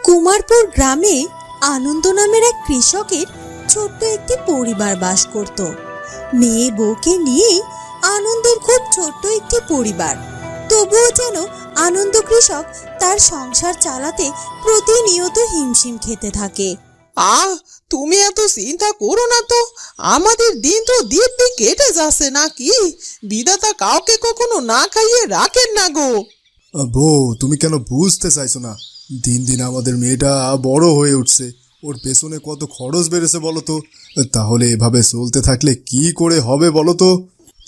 কুমারপুর গ্রামে আনন্দ নামের এক কৃষকের ছোট্ট একটি পরিবার বাস করত। মেয়ে বউকে নিয়ে আনন্দের খুব ছোট্ট একটি পরিবার। তবুও যেন আনন্দ কৃষক তার সংসার চালাতে প্রতিনিয়ত হিমশিম খেতে থাকে। তুমি এত চিন্তা করো না তো, আমাদের দিন তো দিব্যি কেটে যাচ্ছে নাকি? বিধাতা কাউকে কখনো না খাইয়ে রাখেন না গো। বউ, তুমি কেন বুঝতে চাইছো না? দিন দিন আমাদের মেয়েটা বড় হয়ে উঠছে, ওর পেছনে কত খরচ বেড়েছে বলো তো। তাহলে এভাবে চলতে থাকলে কি করে হবে বলো তো?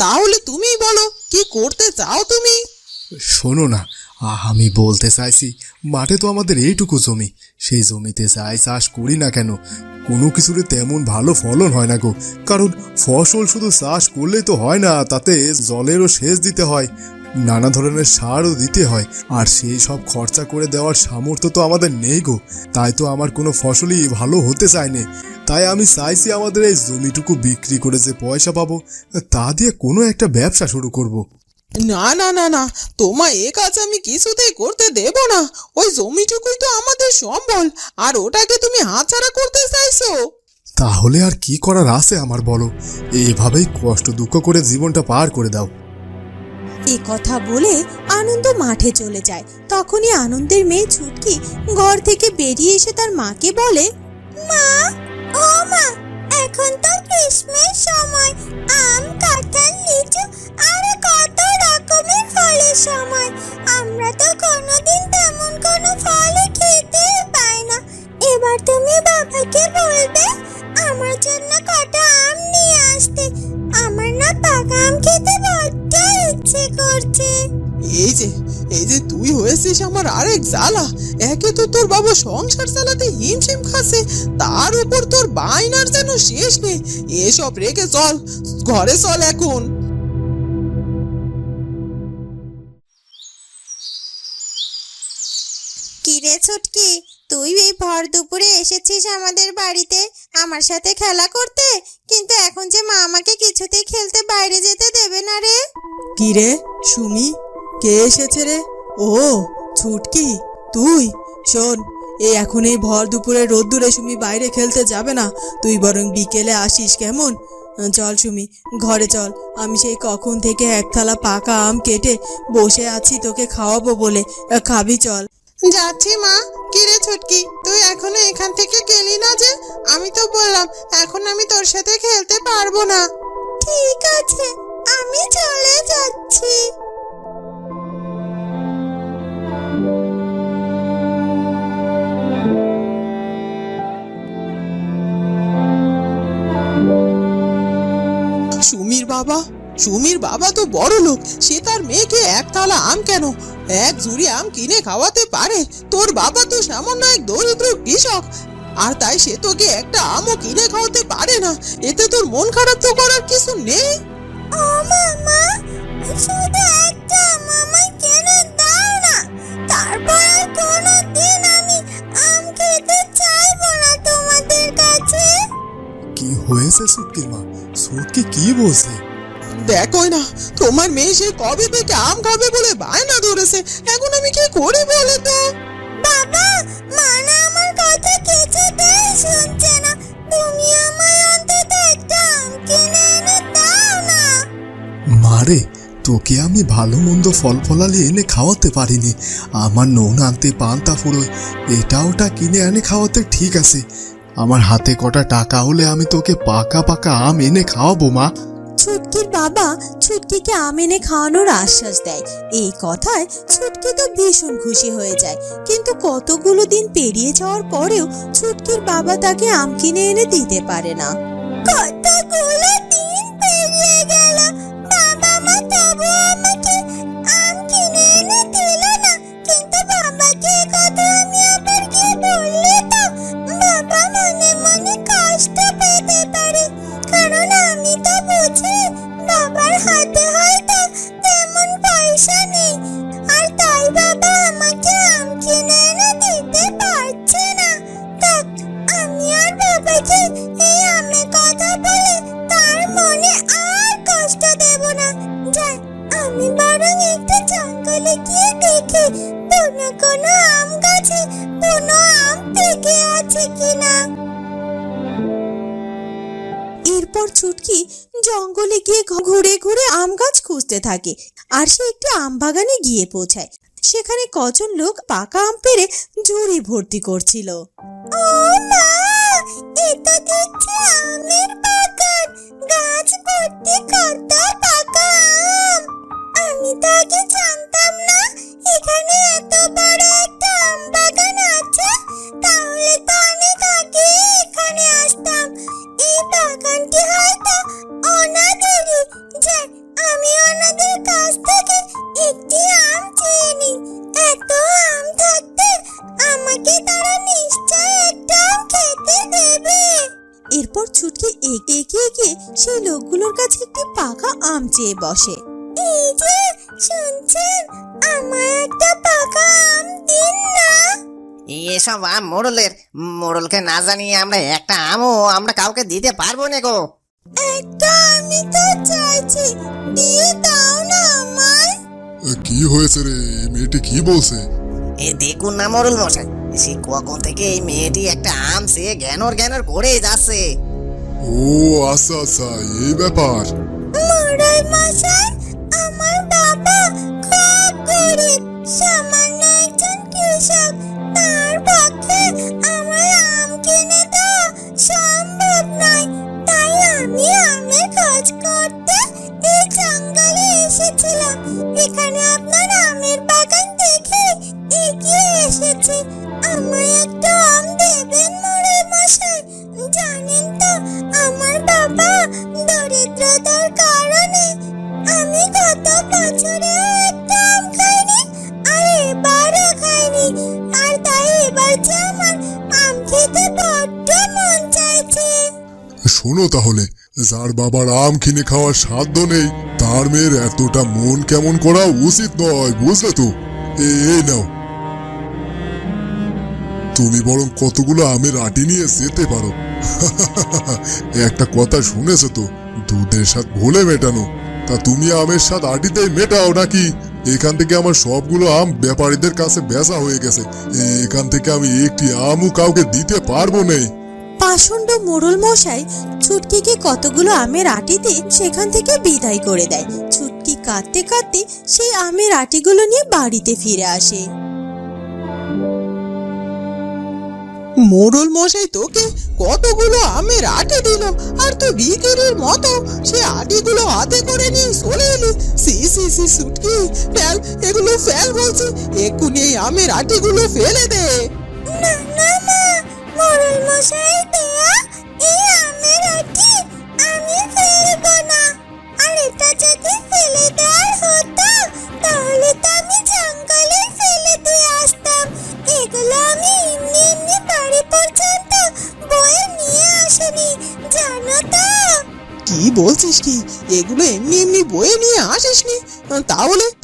তাহলে তুমি বলো, কি করতে চাও তুমি? শোনো না, আমি বলতে চাইছি, মাঠে তো আমাদের এইটুকু জমি, সেই জমিতে যাই চাষ করি না কেন, কোনো কিছুতে তেমন ভালো ফলন হয় না গো। কারণ ফসল শুধু চাষ করলেই তো হয় না, তাতে জলেরও সেচ দিতে হয়, নানা ধরনের সারও দিতে হয়, আর সেই সব খরচা করে দেওয়ার সামর্থ্য তো আমাদের নেই গো। তাই তো আমার কোনো ফসলই ভালো হতে চায়নি। তাই আমি চাইছি আমাদের এই জমিটুকু বিক্রি করে যে পয়সা পাবো, তা দিয়ে কোনো একটা ব্যবসা শুরু করব। না না না না, তোমায় এ কাজ আমি কিছুতেই করতে দেব না। ওই জমিটুকুই তো আমাদের সম্বল, আর ওটাকে তুমি হাতছাড়া করতে চাইছো? তাহলে আর কি করার আছে আমার বলো? এভাবেই কষ্ট দুঃখ করে জীবনটা পার করে দাও। এ কথা বলে আনন্দ মাঠে চলে যায়। তখনই আনন্দের মেয়ে ছুটকি ঘর থেকে বেরিয়ে এসে তার মাকে বলে, মা, ও মা, এখন তো গ্রীষ্মের সময়, আম, কাঁঠাল, লিচু আর কত রকমের ফলের সময়। আমরা তো কোনোদিন তেমন কোনো ফলই খেতে পাই না। এবার তুমি বাবাকে বলবে আমার জন্য কটা আম নিয়ে আসতে। আমার না পাকা আম খেতে বড্ড ইচ্ছে করছে। এই যে তুই হয়েছিস আমার আরেক জ্বালা। একে তো তোর বাবা সংসার চালাতে হিমশিম খাচ্ছে, তার উপর তোর বায়নার যেন শেষ নেই। এসব রেখে চল, ঘরে চল এখন। কিরে ছুটকি, তুই এই ভর দুপুরে এসেছিস আমাদের বাড়িতে আমার সাথে খেলা করতে, কিন্তু এখন যে মা আমাকে কিছুতেই খেলতে বাইরে যেতে দেবে না রে। কি রে সুমি, কে এসেছে রে? ও ছুটকি, তুই? শোন, এখন এই ভর দুপুরে রোদ্দুরে সুমি বাইরে খেলতে যাবে না, তুই বরং বিকেলে আসিস, কেমন? চল সুমি, ঘরে চল। আমি সেই কখন থেকে এক থালা পাকা আম কেটে বসে আছি তোকে খাওয়াবো বলে, খাবি চল। যাচ্ছি মা। কিরে ছুটকি, তুই এখনো এখান থেকে গেলি না যে? আমি তো বললাম এখন আমি তোর সাথে খেলতে পারবো না। ঠিক আছে, আমি চলে যাচ্ছি। সুমির বাবা তো বড় লোক, সে তার মেয়েকে এক থালা আম কেন, এক ঝুড়ি আম কিনে খাওয়াতে পারে। তোর বাবা তো সামান্য এক দরিদ্র কৃষক, আর তাই সে তোকে একটা আমও কিনে খাওয়াতে পারে না। এতে তোর মন খারাপ তো করার কিছু নেই। ও মামা, শুধু একটা আম আমায় কিনে দাও না, তারপর আর কোনোদিন আমি আম খেতে চাইবো না তোমাদের কাছে। কি হয়েছে ছুটকির মা? ছুটকি কি বলছে? দেখোই না, তোমার মেয়ে সে কবে থেকে আম খাবে বলে বায়না ধরেছে। এখন আমি কি করি বলে তো? বাবা, মা না আমার কথা কিছুতেই শুনছে না। তুমি আমায় অন্তত একটা আম কিনে এনে দাও না। মারে, তোকে আমি ভালো মন্দ ফল ফলালি এনে খাওয়াতে পারিনি। আমার নুন আনতে পান্তা ফুরোয় এটা ওটা কিনে এনে খাওয়াতে ঠিক আছে। আমার হাতে কটা টাকা হলে আমি তোকে পাকা পাকা আম এনে খাওয়াবো মা। ছুটকির বাবা ছুটকিকে আম এনে খাওয়ানোর আশ্বাস দেয়। এই কথায় ছুটকি তো ভীষণ খুশি হয়ে যায়। কিন্তু কতগুলো দিন পেরিয়ে যাওয়ার পরেও ছুটকির বাবা তাকে আম কিনে এনে দিতে পারে না। কতগুলো দিন পেরিয়ে গেল, বাবা মা তবু আমাকে আম কিনে এনে দিল না। কিন্তু বাবাকে কথা আমি আবার গিয়ে বললে তো বাবা মনে মনে কষ্ট পেতে পারে, কারণ আমি তো বুঝি বাবার হাতে হয়তো তেমন পয়সা নেই, আর তাই বাবা আমাকে আম কিনে এনে দিতে পারছে না। থাক, আমি আর বাবাকে এই আমের কথা বলে তার মনে আর কষ্ট দেব না। যাই, আমি বরং একটু জঙ্গলে গিয়ে দেখি কোনো আম গাছে কোনো আম পেকে আছে কিনা। এরপর ছুটকি জঙ্গলে গিয়ে ঘুরে ঘুরে আম গাছ খুঁজতে থাকে, আর সে একটি আম বাগানে গিয়ে পৌঁছায়। সেখানে কজন লোক পাকা আম পেড়ে ঝুড়ি ভর্তি করছিল। ও মা, এটা দেখছি আমের বাগান, গাছ ভর্তি কত পাকা আম। আমি তো আগে জানতাম না এখানে এত বড় একটা আম বাগান আছে। তাহলে তো অনেক আগে এখানে আসতাম। এই বাগানটি হয়তো ওনাদেরই। যাই, আমি ওনাদের কাছ থেকে একটি আম চেয়ে নিই। এত আম থাকতে আমাকে তারা নিশ্চয় একটা আম খেতে দেবে। এরপর ছুটকি এগিয়ে গিয়ে সেই লোকগুলোর কাছে একটি পাকা আম চেয়ে বসে। এই যে শুনছেন, আমার একটা পাকা আম দিন না। এসব আম মোড়লকে না জানিয়ে আমরা একটা আমও আমরা কাউকে দিতে পারবো না গো। একটা আমি তো চাইছি, দিয়ে দাও না আমায়। কি হয়েছে রে, মেয়েটি কি বলছে? এ দেখুন না মোড়ল মশাই, সে কখন থেকে এই মেয়েটি একটা আম সে জ্ঞানর করেই যাচ্ছে। ও আচ্ছা আচ্ছা, এই ব্যাপার। মোড়ল মশাই, আমার বাবা খুব গরিব, সামান্য একজন কৃষক। তার পক্ষে আমার আম কিনে দেওয়া সম্ভব নয়। তাই আমি আমের খোঁজ করতে এই জঙ্গলে এসেছিলাম। এখানে আপনার আমের বাগান দেখে এগিয়ে এসেছি। আমায় একটা আম দেবেন মোড়ল মশাই। জানেন তো, আমার বাবা দরিদ্রতার কারণে আমি গত বছরেও একটা আম খাইনি, আর এবারও খাইনি। আর তাই এবার যে আমার আম খেতে বড্ড মন চাইছে। শোনো তাহলে, যার বাবার আম কিনে খাওয়ার সাধ্য নেই তার মেয়ের এতটা মন কেমন করা উচিত নয়, বুঝলে তো? এই নাও, তুমি বরং কতগুলো আমের আটি নিয়ে যেতে পারো। একটা কথা শুনেছো তো, দুধের স্বাদ ঘোলে মেটানো। তা তুমি আমের স্বাদ আটিতেই মেটাও নাকি? এখান থেকে আমার সবগুলো আম ব্যাপারীদের কাছে বেচা হয়ে গেছে। এখান থেকে আমি একটি আমও কাউকে দিতে পারবো না। পাষণ্ড মোড়ল মশাই ছুটকিকে কতগুলো আমের আটি দিয়ে সেখান থেকে বিদায় করে দেয়। ছুটকি কাঁদতে কাঁদতে সেই আমের আটিগুলো নিয়ে বাড়িতে ফিরে আসে। মোড়ল মশাই তোকে কতগুলো আমের আটি দিল, আর তুই ভিখিরির মতো সে আটিগুলো হাতে করে নিয়ে চলে এলি। C C C Chhutki, fail এগুলো, ফেল বলছি, এক্ষুনি এই আমের আটিগুলো ফেলে দে। না না মা, মোড়ল মশাই দেয়া এই আমের আটি আমি ফেলবো না। আর এটা যদি ফেলে দেওয়ার হতো তাহলে তো আমি জঙ্গলে ফেলে দিয়ে আসতাম। এগুলো আমি এমনি এমনি বাড়ি পর্যন্ত বয়ে নিয়ে আসিনি, জানো তো? কি বলছিস কি? এগুলো এমনি এমনি বয়ে নিয়ে আসিসনি?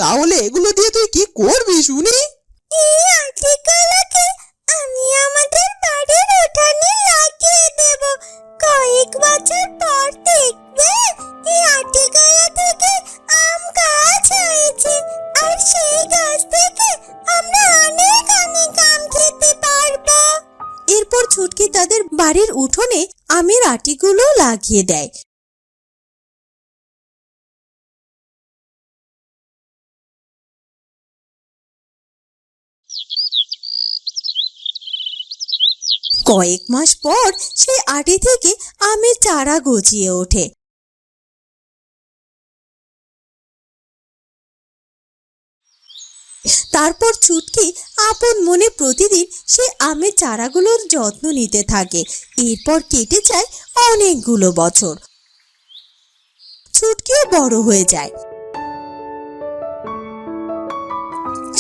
তাহলে এগুলো দিয়ে তুই কি করবি শুনি? এই আটিগুলোকে আমি আমাদের বাড়ির উঠানে লাগিয়ে দেব। কয়েক বছর পর দেখবে এই আটিগুলো থেকে আম গাছ হয়েছে, আর সেই গাছ থেকে আমরা অনেক অনেক আম খেতে পারবো। এরপর ছুটকি তাদের বাড়ির উঠোনে আমের আটিগুলো লাগিয়ে দেয়। কয়েক মাস পর সেই আটি থেকে আমের চারা গজিয়ে ওঠে। তারপর ছুটকি আপন মনে প্রতিদিন সে আমের চারাগুলোর যত্ন নিতে থাকে। এরপর কেটে যায় অনেকগুলো বছর। ছুটকিও বড় হয়ে যায়,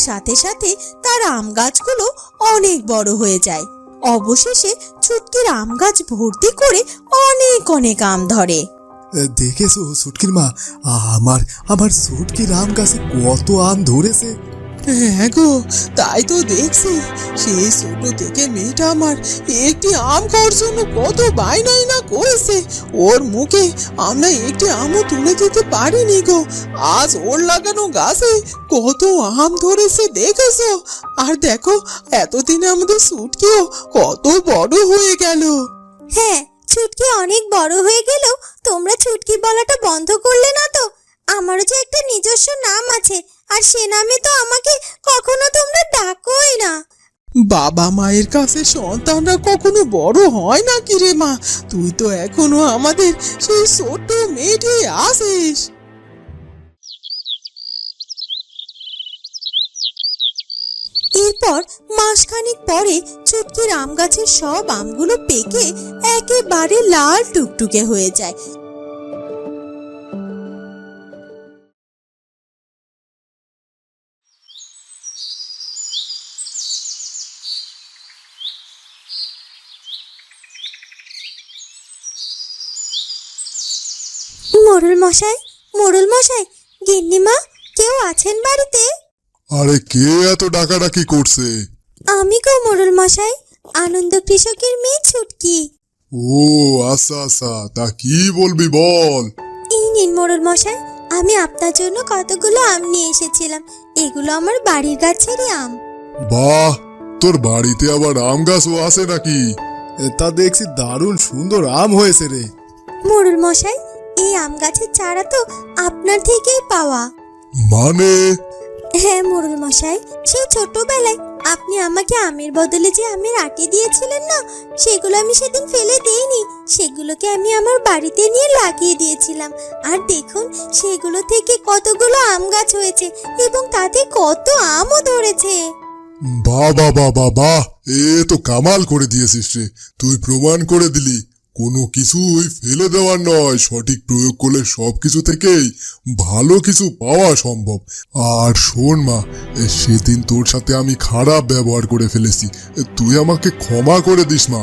সাথে সাথে তার আম গাছগুলো অনেক বড় হয়ে যায়। অবশেষে ছুটকির আম গাছ ভর্তি করে অনেক অনেক আম ধরে। দেখেছো ছুটকির মা, আমার ছুটকির আম গাছে কত আম ধরেছে। হ্যাঁ গো, তাই তো দেখছি। সেই ছোট থেকে মেয়েটা আমার একটি আম খাওয়ার জন্য কত বায়নাই না করেছে। ওর মুখে আমরা একটি আমও তুলে দিতে পারিনি গো। আজ ওর লাগানো গাছে কত আম ধরেছে দেখেছো? আর দেখো, এতদিনে আমাদের সুটকিও কত বড় হয়ে গেল। হ্যাঁ, ছুটকি অনেক বড় হয়ে গেলেও তোমরা ছুটকি বলাটা বন্ধ করলে না তো। আমারও যে একটা নিজস্ব নাম আছে, আর সে নামে তো আমাকে কখনো তোমরা ডাকোই না। বাবা মায়ের কাছে সন্তানরা কখনো বড় হয় না কি রে মা? তুই তো এখনো আমাদের সেই ছোট্ট মেয়েটি আছিস। এরপর মাসখানেক পরে চুটকির আম গাছের সব আমগুলো পেকে একেবারে লাল টুকটুকে হয়ে যায়। মোড়ল মশাই, মোড়ল মশাই, গিন্নিমা, কেউ আছেন বাড়িতে? আরে কে এত ডাকাডাকি করছে? আমি গো মোড়ল মশাই, আনন্দ কৃষকের মেয়ে ছুটকি। ও আচ্ছা আচ্ছা, তা কি বলবি বল। এই নিন মোড়ল মশাই, আমি আপনার জন্য কতগুলো আম নিয়ে এসেছিলাম। এগুলো আমার বাড়ির গাছেরই আম। বাহ, তোর বাড়িতে আবার আম গাছও আছে নাকি? তা দেখছি দারুণ সুন্দর আম হয়েছে রে। মোড়ল মশাই, এই আম গাছের চারা তো আপনার থেকেই পাওয়া। মানে? হ্যাঁ মোড়ল মশাই, সেই ছোটবেলায় আপনি আমাকে আমের বদলে যে আমের আটি দিয়েছিলেন না, সেগুলো আমি সেদিন ফেলে দিইনি। সেগুলোকে আমি আমার বাড়িতে নিয়ে লাগিয়ে দিয়েছিলাম। আর দেখুন, সেগুলো থেকে কতগুলো আম গাছ হয়েছে এবং তাতে কত আমও ধরেছে। বাহ বাহ বাহ বাহ বাহ, এ তো কামাল করে দিয়েছিস রে। তুই প্রমাণ করে দিলি কোনো কিছুই ফেলে দেওয়ার নয়, সঠিক প্রয়োগ করলে সবকিছু থেকেই ভালো কিছু পাওয়া সম্ভব। আর শোন মা, সেদিন তোর সাথে আমি খারাপ ব্যবহার করে ফেলেছি, তুই আমাকে ক্ষমা করে দিস মা।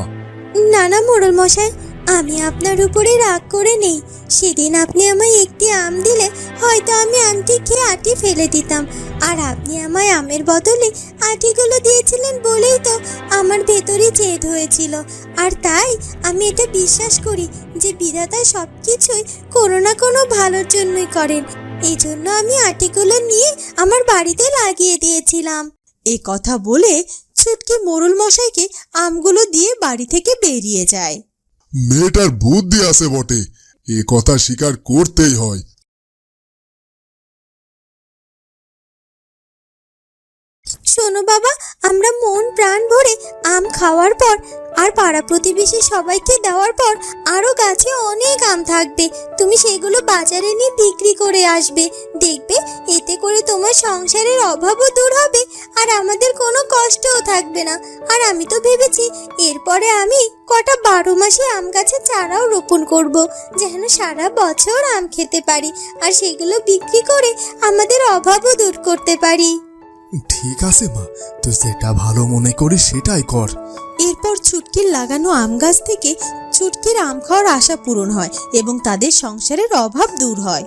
না না মোড়ল মশাই, আমি আপনার উপরে রাগ করে নেই। সেদিন আপনি আমায় একটি আম দিলে হয়তো আমি আমটি খেয়ে আটি ফেলে দিতাম, আর আপনি আমায় আমের বদলে আটিগুলো দিয়েছিলেন বলেই তো আমার ভেতরে জেদ হয়েছিল। আর তাই আমি এটা বিশ্বাস করি যে বিধাতা সব কিছুই কোনো না কোনো ভালোর জন্যই করেন। এই জন্য আমি আটিগুলো নিয়ে আমার বাড়িতে লাগিয়ে দিয়েছিলাম। এ কথা বলে ছুটকি মোড়ল মশাইকে আমগুলো দিয়ে বাড়ি থেকে বেরিয়ে যায়। মেয়েটার বুদ্ধি আছে বটে, এ কথা স্বীকার করতেই হয়। শোনো বাবা, আমরা মন প্রাণ ভরে আম খাওয়ার পর আর পাড়া প্রতিবেশী সবাইকে দেওয়ার পর আরো গাছে অনেক আম থাকবে। তুমি সেগুলো বাজারে নিয়ে বিক্রি করে আসবে। দেখবে, এতে করে তোমার সংসারের অভাবও দূর হবে আর আমাদের কোনো কষ্টও থাকবে না। আর আমি তো ভেবেছি এরপরে আমি কটা 12 মাসে আম গাছের চারাও রোপণ করব, যেন সারা বছর আম খেতে পারি আর সেগুলো বিক্রি করে আমাদের অভাবও দূর করতে পারি। ঠিক আছে মা, তুই যেটা ভালো মনে করিস সেটাই কর। এরপর ছুটকির লাগানো আম গাছ থেকে ছুটকির আম খাওয়ার আশা পূরণ হয় এবং তাদের সংসারের অভাব দূর হয়।